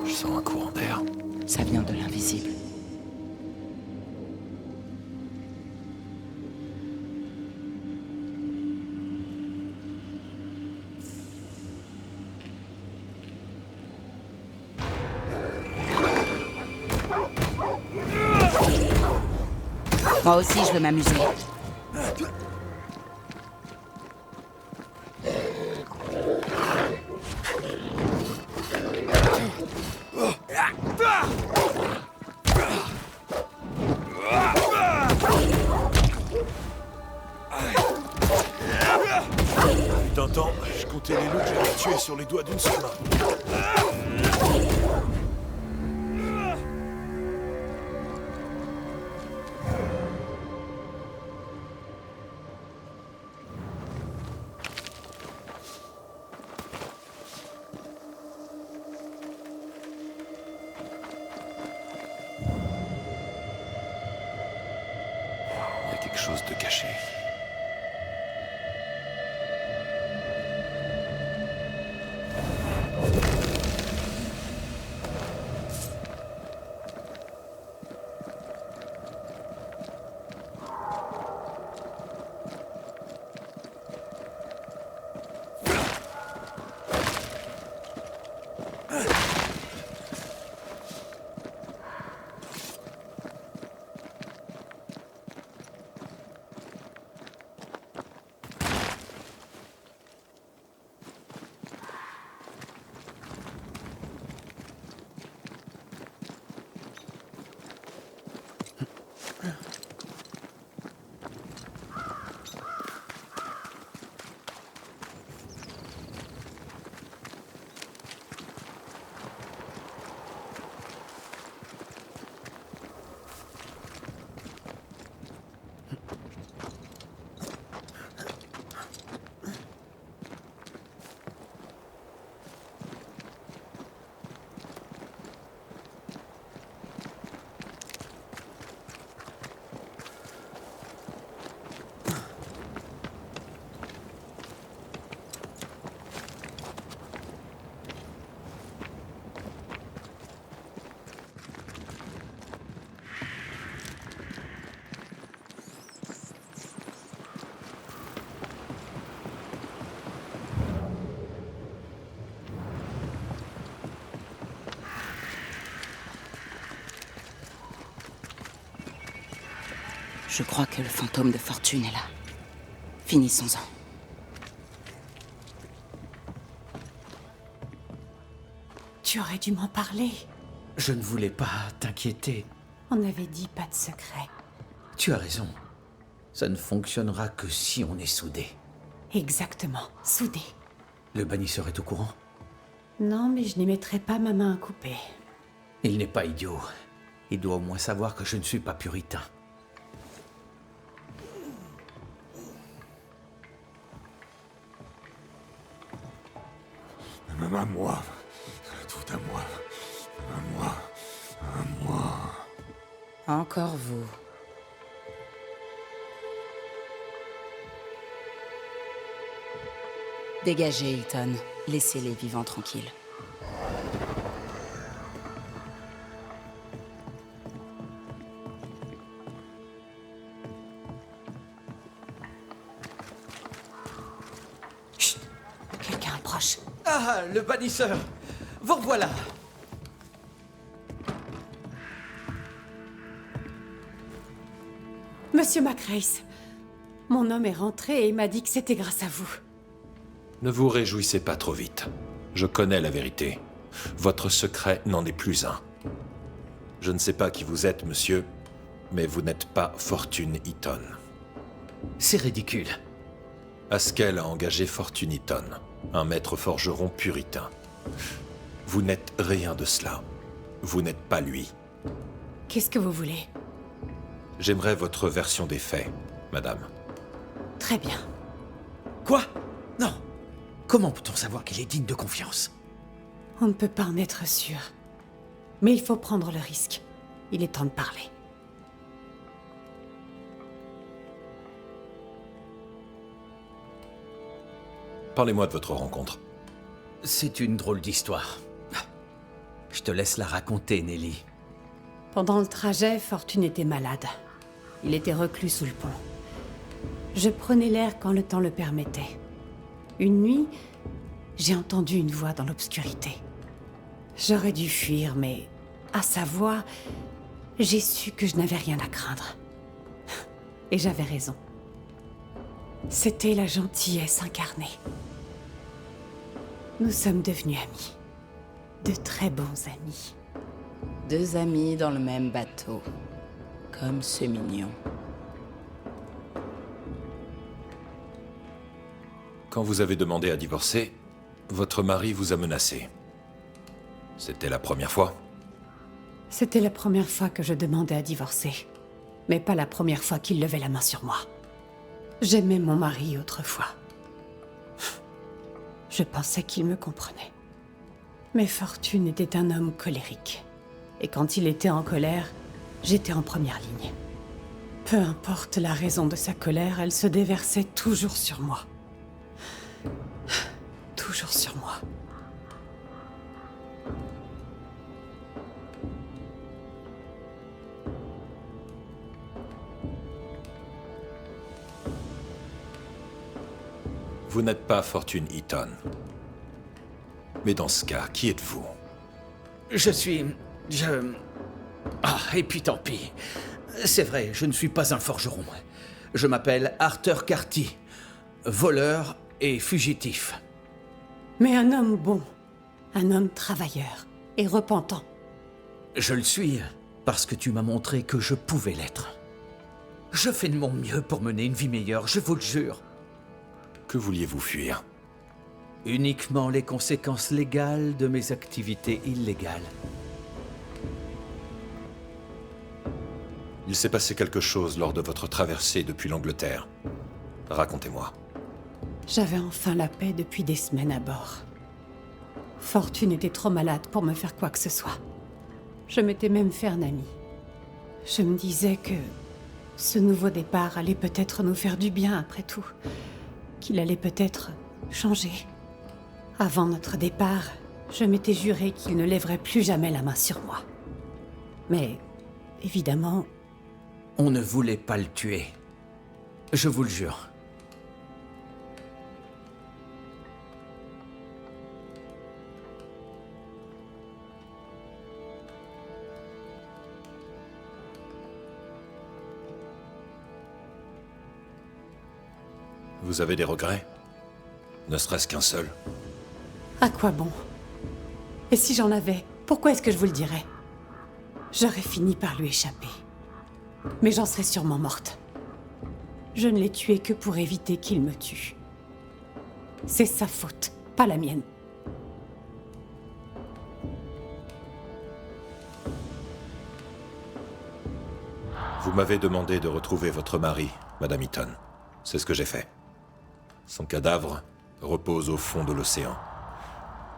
Je sens un courant d'air. Ça vient de l'invisible. Moi aussi, je veux m'amuser. T'entends? Je comptais les loups que j'avais tués sur les doigts d'une seule main. Il y a quelque chose de caché. Je crois que le fantôme de fortune est là. Finissons-en. Tu aurais dû m'en parler. Je ne voulais pas t'inquiéter. On avait dit pas de secret. Tu as raison. Ça ne fonctionnera que si on est soudés. Exactement, soudés. Le bannisseur est au courant? Non, mais je n'y mettrai pas ma main à couper. Il n'est pas idiot. Il doit au moins savoir que je ne suis pas puritain. Même à moi. Tout à moi. À moi. À moi. Encore vous. Dégagez, Hilton. Laissez les vivants tranquilles. Chut! Quelqu'un approche. Ah, le bannisseur! Vous revoilà! Monsieur Macrace, mon homme est rentré et il m'a dit que c'était grâce à vous. Ne vous réjouissez pas trop vite. Je connais la vérité. Votre secret n'en est plus un. Je ne sais pas qui vous êtes, monsieur, mais vous n'êtes pas Fortune Eaton. C'est ridicule. Haskell a engagé Fortune Eaton, un maître forgeron puritain. Vous n'êtes rien de cela. Vous n'êtes pas lui. Qu'est-ce que vous voulez? J'aimerais votre version des faits, madame. Très bien. Quoi? Non. Comment peut-on savoir qu'il est digne de confiance? On ne peut pas en être sûr. Mais il faut prendre le risque. Il est temps de parler. Parlez-moi de votre rencontre. C'est une drôle d'histoire. Je te laisse la raconter, Nelly. Pendant le trajet, Fortune était malade. Il était reclus sous le pont. Je prenais l'air quand le temps le permettait. Une nuit, j'ai entendu une voix dans l'obscurité. J'aurais dû fuir, mais à sa voix, j'ai su que je n'avais rien à craindre. Et j'avais raison. C'était la gentillesse incarnée. Nous sommes devenus amis. De très bons amis. Deux amis dans le même bateau. Comme c'est mignon. Quand vous avez demandé à divorcer, votre mari vous a menacé. C'était la première fois? C'était la première fois que je demandais à divorcer. Mais pas la première fois qu'il levait la main sur moi. J'aimais mon mari autrefois. Je pensais qu'il me comprenait. Mais Fortune était un homme colérique. Et quand il était en colère, j'étais en première ligne. Peu importe la raison de sa colère, elle se déversait toujours sur moi. Toujours sur moi. Vous n'êtes pas Fortune Eaton. Mais dans ce cas, qui êtes-vous? Ah, et puis tant pis. C'est vrai, je ne suis pas un forgeron. Je m'appelle Arthur Carty, voleur et fugitif. Mais un homme bon. Un homme travailleur et repentant. Je le suis parce que tu m'as montré que je pouvais l'être. Je fais de mon mieux pour mener une vie meilleure, je vous le jure. Que vouliez-vous fuir? Uniquement les conséquences légales de mes activités illégales. Il s'est passé quelque chose lors de votre traversée depuis l'Angleterre. Racontez-moi. J'avais enfin la paix depuis des semaines à bord. Fortune était trop malade pour me faire quoi que ce soit. Je m'étais même fait un ami. Je me disais que ce nouveau départ allait peut-être nous faire du bien après tout. Qu'il allait peut-être changer. Avant notre départ, je m'étais juré qu'il ne lèverait plus jamais la main sur moi. Mais, évidemment... On ne voulait pas le tuer. Je vous le jure. Vous avez des regrets? Ne serait-ce qu'un seul? À quoi bon? Et si j'en avais, pourquoi est-ce que je vous le dirais? J'aurais fini par lui échapper. Mais j'en serais sûrement morte. Je ne l'ai tué que pour éviter qu'il me tue. C'est sa faute, pas la mienne. Vous m'avez demandé de retrouver votre mari, Madame Eaton. C'est ce que j'ai fait. Son cadavre repose au fond de l'océan.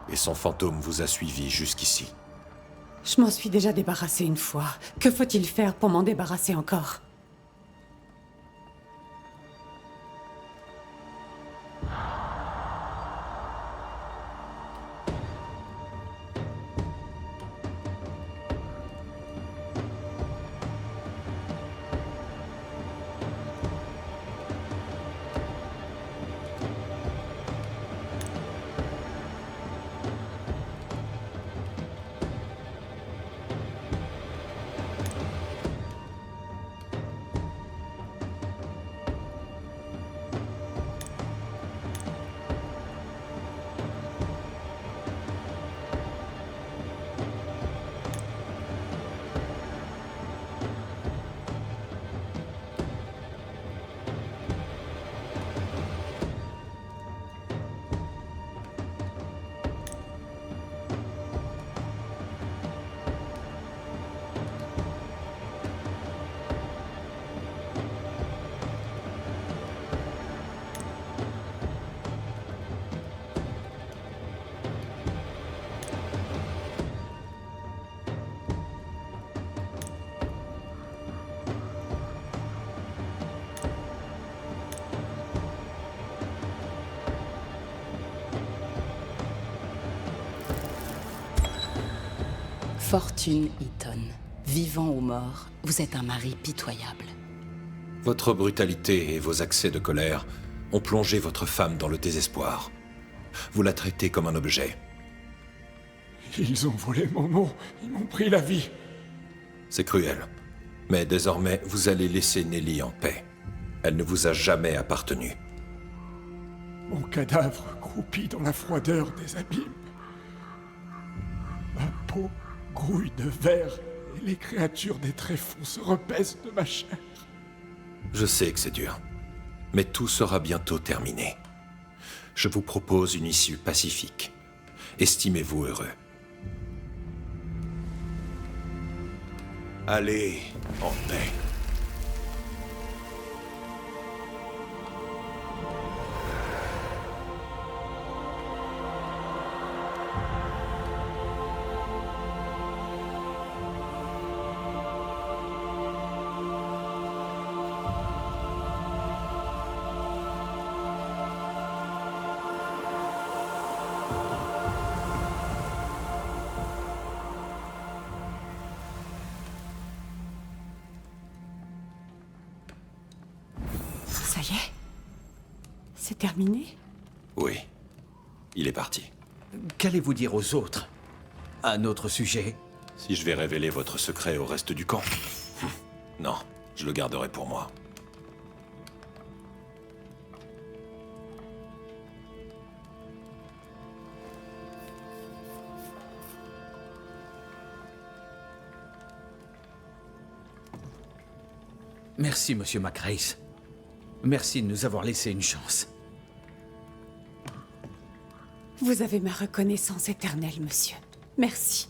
Et son fantôme vous a suivi jusqu'ici. Je m'en suis déjà débarrassée une fois. Que faut-il faire pour m'en débarrasser encore? Fortune Eaton, vivant ou mort, vous êtes un mari pitoyable. Votre brutalité et vos accès de colère ont plongé votre femme dans le désespoir. Vous la traitez comme un objet. Ils ont volé mon nom, ils m'ont pris la vie. C'est cruel. Mais désormais, vous allez laisser Nelly en paix. Elle ne vous a jamais appartenu. Mon cadavre croupit dans la froideur des abîmes. Ma peau grouille de verre et les créatures des tréfonds se repaissent de ma chair. Je sais que c'est dur, mais tout sera bientôt terminé. Je vous propose une issue pacifique. Estimez-vous heureux. Allez en paix. Ça y est? C'est terminé? Oui, il est parti. Qu'allez-vous dire aux autres? À notre sujet? Si je vais révéler votre secret au reste du camp? Non, je le garderai pour moi. Merci, Monsieur McRace. Merci de nous avoir laissé une chance. Vous avez ma reconnaissance éternelle, monsieur. Merci.